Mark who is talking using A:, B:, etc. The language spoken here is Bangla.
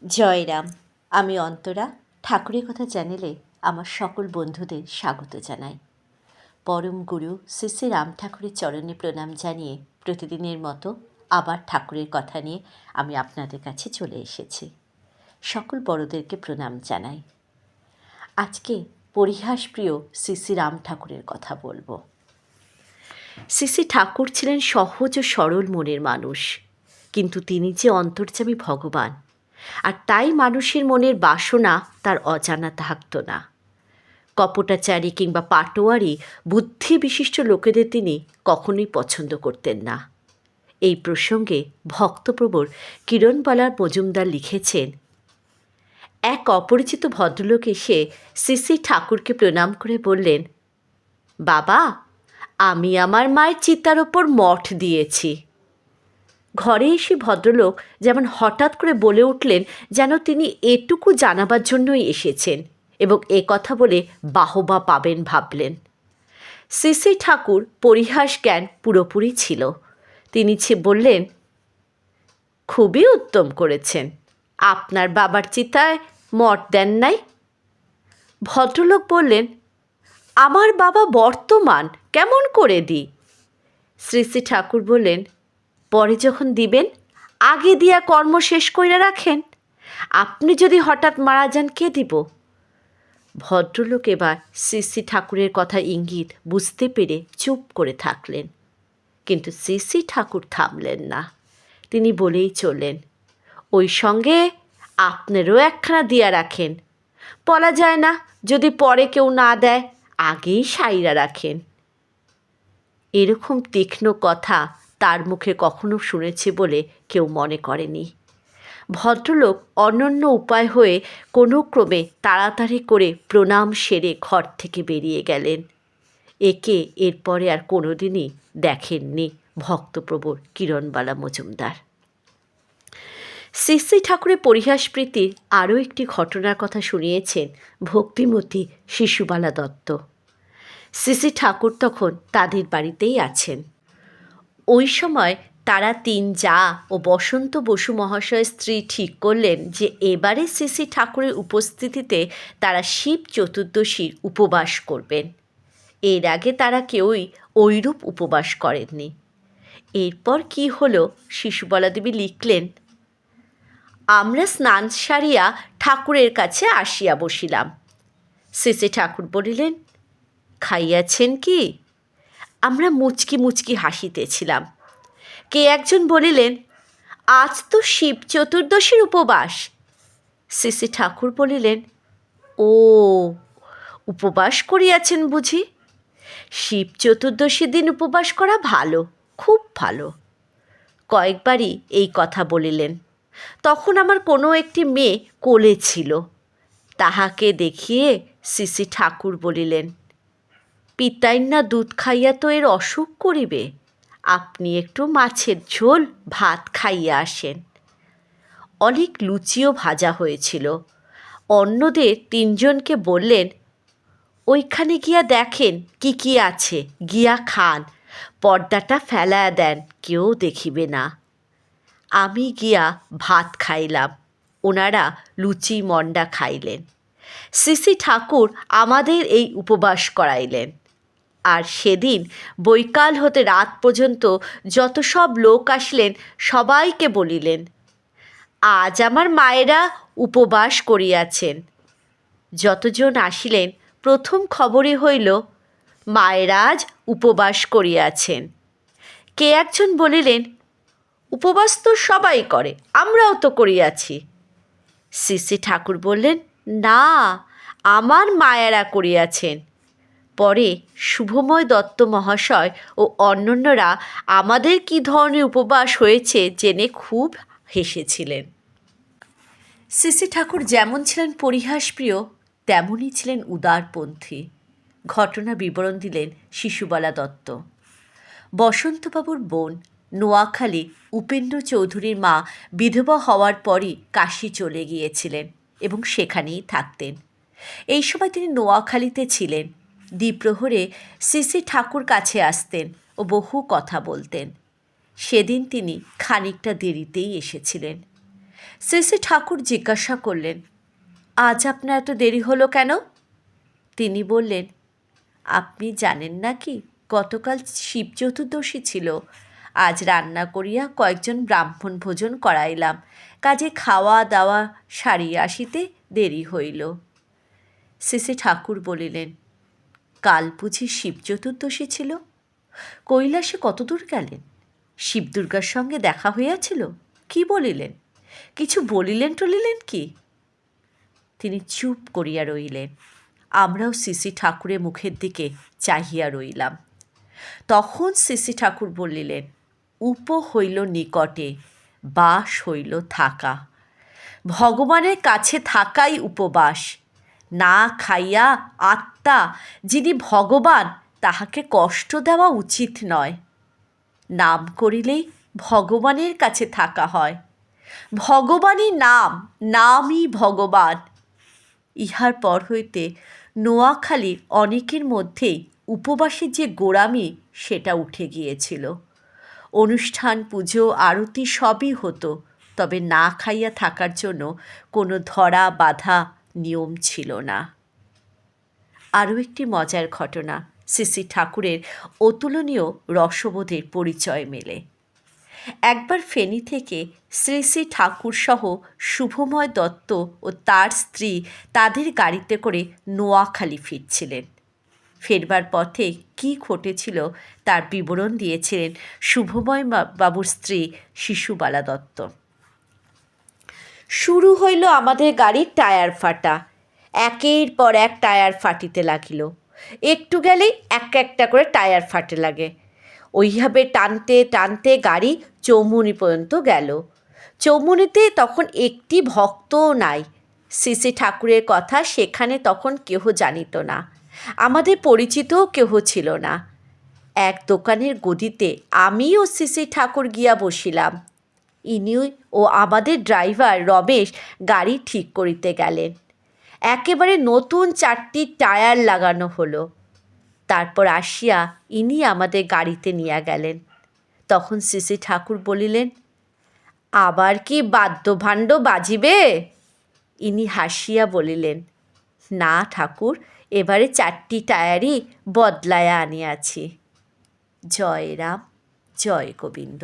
A: জয়রাম। আমি অন্তরা। ঠাকুরের কথা চ্যানেলে আমার সকল বন্ধুদের স্বাগত জানাই। পরম গুরু শ্রী শ্রী রাম ঠাকুরের চরণে প্রণাম জানিয়ে প্রতিদিনের মতো আবার ঠাকুরের কথা নিয়ে আমি আপনাদের কাছে চলে এসেছি। সকল বড়দেরকে প্রণাম জানাই। আজকে পরিহাসপ্রিয় শ্রী শ্রী রাম ঠাকুরের কথা বলবো। শ্রী শ্রী ঠাকুর ছিলেন সহজ ও সরল মনের মানুষ, কিন্তু তিনি যে অন্তর্যামী ভগবান, আর তাই মানুষের মনের বাসনা তার অজানা থাকত না। কপটাচারী কিংবা পাটোয়ারি বুদ্ধি বিশিষ্ট লোকেদের তিনি কখনোই পছন্দ করতেন না। এই প্রসঙ্গে ভক্তপ্রবর কিরণবালা মজুমদার লিখেছেন, এক অপরিচিত ভদ্রলোক এসে শ্রী শ্রী ঠাকুরকে প্রণাম করে বললেন, বাবা, আমি আমার মায়ের চিতার ওপর মঠ দিয়েছি। ঘরে এসে ভদ্রলোক যেমন হঠাৎ করে বলে উঠলেন যেন তিনি এটুকু জানাবার জন্যই এসেছেন এবং এ কথা বলে বাহবা পাবেন ভাবলেন। শ্রী শ্রী ঠাকুর পরিহাস জ্ঞান পুরোপুরি ছিল। তিনি বললেন, খুবই উত্তম করেছেন, আপনার বাবার চিতায় মঠ দেন নাই? ভদ্রলোক বললেন, আমার বাবা বর্তমান, কেমন করে দিই? শ্রী শ্রী ঠাকুর বললেন, পরে যখন দিবেন আগে দিয়া কর্ম শেষ কইরা রাখেন, আপনি যদি হঠাৎ মারা যান কে দিব? ভদ্রলোক এবার শ্রী শ্রী ঠাকুরের কথা ইঙ্গিত বুঝতে পেরে চুপ করে থাকলেন, কিন্তু শ্রী শ্রী ঠাকুর থামলেন না। তিনি বলেই চললেন, ওই সঙ্গে আপনারও একখানা দিয়া রাখেন, বলা যায় না যদি পরে কেউ না দেয়, আগেই সাইরা রাখেন। এরকম তীক্ষ্ণ কথা তার মুখে কখনো শুনেছে বলে কেউ মনে করেনি। ভদ্রলোক অনন্য উপায় হয়ে কোনো ক্রমে তাড়াতাড়ি করে প্রণাম সেরে ঘর থেকে বেরিয়ে গেলেন। একে এরপরে আর কোনো দিনই দেখেননি ভক্তপ্রবর কিরণবালা মজুমদার। শ্রী শ্রী ঠাকুরের পরিহাসপ্রীতির আরও একটি ঘটনার কথা শুনিয়েছেন ভক্তিমতী শিশুবালা দত্ত। শ্রী শ্রী ঠাকুর তখন তাদের বাড়িতেই আছেন। ওই সময় তারা তিন জা ও বসন্ত বসু মহাশয়ের স্ত্রী ঠিক করলেন যে এবারে শ্রী শ্রী ঠাকুরের উপস্থিতিতে তারা শিব চতুর্দশীর উপবাস করবেন। এর আগে তারা কেউই ওইরূপ উপবাস করেননি। এরপর কি হলো শিশুবালা দেবী লিখলেন, আমরা স্নান সারিয়া ঠাকুরের কাছে আসিয়া বসিলাম। শ্রী শ্রী ঠাকুর বলিলেন, খাইয়াছেন কি? আমরা মুচকি মুচকি হাসিতেছিলাম। কে একজন বলিলেন, আজ তো শিব চতুর্দশীর উপবাস। শ্রী শ্রী ঠাকুর বলিলেন, ও, উপবাস করিয়াছেন বুঝি? শিব চতুর্দশীর দিন উপবাস করা ভালো, খুব ভালো। কয়েকবারই এই কথা বলিলেন। তখন আমার কোনো একটি মেয়ে কোলে ছিল। তাহাকে দেখিয়ে শ্রী শ্রী ঠাকুর বলিলেন, পিতাইন না দুধ খাইয়া তো এর অসুখ করিবে, আপনি একটু মাছের ঝোল ভাত খাইয়া আসেন। অনেক লুচিও ভাজা হয়েছিল। অন্যদের তিনজনকে বললেন, ওইখানে গিয়া দেখেন কি কি আছে, গিয়া খান, পর্দাটা ফেলায়া দেন, কেউ দেখিবে না। আমি গিয়া ভাত খাইলাম, ওনারা লুচি মন্ডা খাইলেন। শ্রী শ্রী ঠাকুর আমাদের এই উপবাস করাইলেন। আর সেদিন বৈকাল হতে রাত পর্যন্ত যত সব লোক আসলেন সবাইকে বলিলেন, আজ আমার মায়েরা উপবাস করিয়াছেন। যতজন আসিলেন প্রথম খবরই হইল, মায়েরা আজ উপবাস করিয়াছেন। কে একজন বলিলেন, উপবাস তো সবাই করে, আমরাও তো করিয়াছি। শ্রী শ্রী ঠাকুর বললেন, না, আমার মায়েরা করিয়াছেন। পরে শুভময় দত্ত মহাশয় ও অন্যান্যরা আমাদের কী ধরনের উপবাস হয়েছে জেনে খুব হেসেছিলেন। শ্রী শ্রী ঠাকুর যেমন ছিলেন পরিহাসপ্রিয়, তেমনই ছিলেন উদারপন্থী। ঘটনা বিবরণ দিলেন শিশুবালা দত্ত। বসন্তবাবুর বোন নোয়াখালী উপেন্দ্র চৌধুরীর মা বিধবা হওয়ার পরই কাশী চলে গিয়েছিলেন এবং সেখানেই থাকতেন। এই সময় তিনি নোয়াখালীতে ছিলেন। দ্বিপ্রহরে শ্রী শ্রী ঠাকুর কাছে আসতেন ও বহু কথা বলতেন। সেদিন তিনি খানিকটা দেরিতেই এসেছিলেন। শ্রী শ্রী ঠাকুর জিজ্ঞাসা করলেন, আজ আপনার এত দেরি হলো কেন? তিনি বললেন, আপনি জানেন না কি গতকাল শিব চতুর্দশী ছিল। আজ রান্না করিয়া কয়েকজন ব্রাহ্মণ ভোজন করাইলাম, কাজে খাওয়া দাওয়া সারিয়া আসিতে দেরি হইল। শ্রী শ্রী ঠাকুর বলিলেন, কাল বুঝি শিব চতুর্দশী ছিল? কৈলাসে কতদূর গেলেন? শিব দুর্গার সঙ্গে দেখা হইয়াছিল? কি বলিলেন? কিছু বলিলেন টলিলেন কি? তিনি চুপ করিয়া রইলেন। আমরাও শ্রী শ্রী ঠাকুরের মুখের দিকে চাহিয়া রইলাম। তখন শ্রী শ্রী ঠাকুর বলিলেন, উপ হইল নিকটে, বাস হইল থাকা। ভগবানের কাছে থাকাই উপবাস। না খাইয়া আত্মা যিনি ভগবান, তাহাকে কষ্ট দেওয়া উচিত নয়। নাম করিলেই ভগবানের কাছে থাকা হয়। ভগবানই নাম, নামই ভগবান। ইহার পর হইতে নোয়াখালীর অনেকের মধ্যেই উপবাসের যে গোঁড়ামি সেটা উঠে গিয়েছিল। অনুষ্ঠান, পুজো, আরতি সবই হতো, তবে না খাইয়া থাকার জন্য কোনো ধরা বাঁধা নিয়ম ছিল না। আরও একটি মজার ঘটনা শ্রী শ্রী ঠাকুরের অতুলনীয় রসবোধের পরিচয় মেলে। একবার ফেনী থেকে শ্রী শ্রী ঠাকুরসহ শুভময় দত্ত ও তার স্ত্রী তাদের গাড়িতে করে নোয়াখালী ফিরছিলেন। ফেরবার পথে কী ঘটেছিল তার বিবরণ দিয়েছিলেন শুভময় বাবুর স্ত্রী শিশুবালা দত্ত। শুরু হইল আমাদের গাড়ির টায়ার ফাটা। একের পর এক টায়ার ফাটিতে লাগিল। একটু গেলেই একটা করে টায়ার ফাটে লাগে। ওইভাবে টানতে টানতে গাড়ি চৌমুনি পর্যন্ত গেল। চৌমুনিতে তখন একটি ভক্তও নাই। শ্রী শ্রী ঠাকুরের কথা সেখানে তখন কেহ জানিত না। আমাদের পরিচিতও কেহ ছিল না। এক দোকানের গদিতে আমি ও শ্রী শ্রী ঠাকুর গিয়া বসিলাম। ইনি ও আমাদের ড্রাইভার রমেশ গাড়ি ঠিক করিতে গেলেন। একেবারে নতুন 4টি টায়ার লাগানো হলো। তারপর আসিয়া ইনি আমাদের গাড়িতে নিয়ে গেলেন। তখন শ্রী শ্রী ঠাকুর বলিলেন, আবার কি বাদ্যভাণ্ড বাজিবে? ইনি হাসিয়া বলিলেন, না ঠাকুর, এবারে 4টি টায়ারই বদলায়া আনিয়াছি। জয় রাম, জয় গোবিন্দ।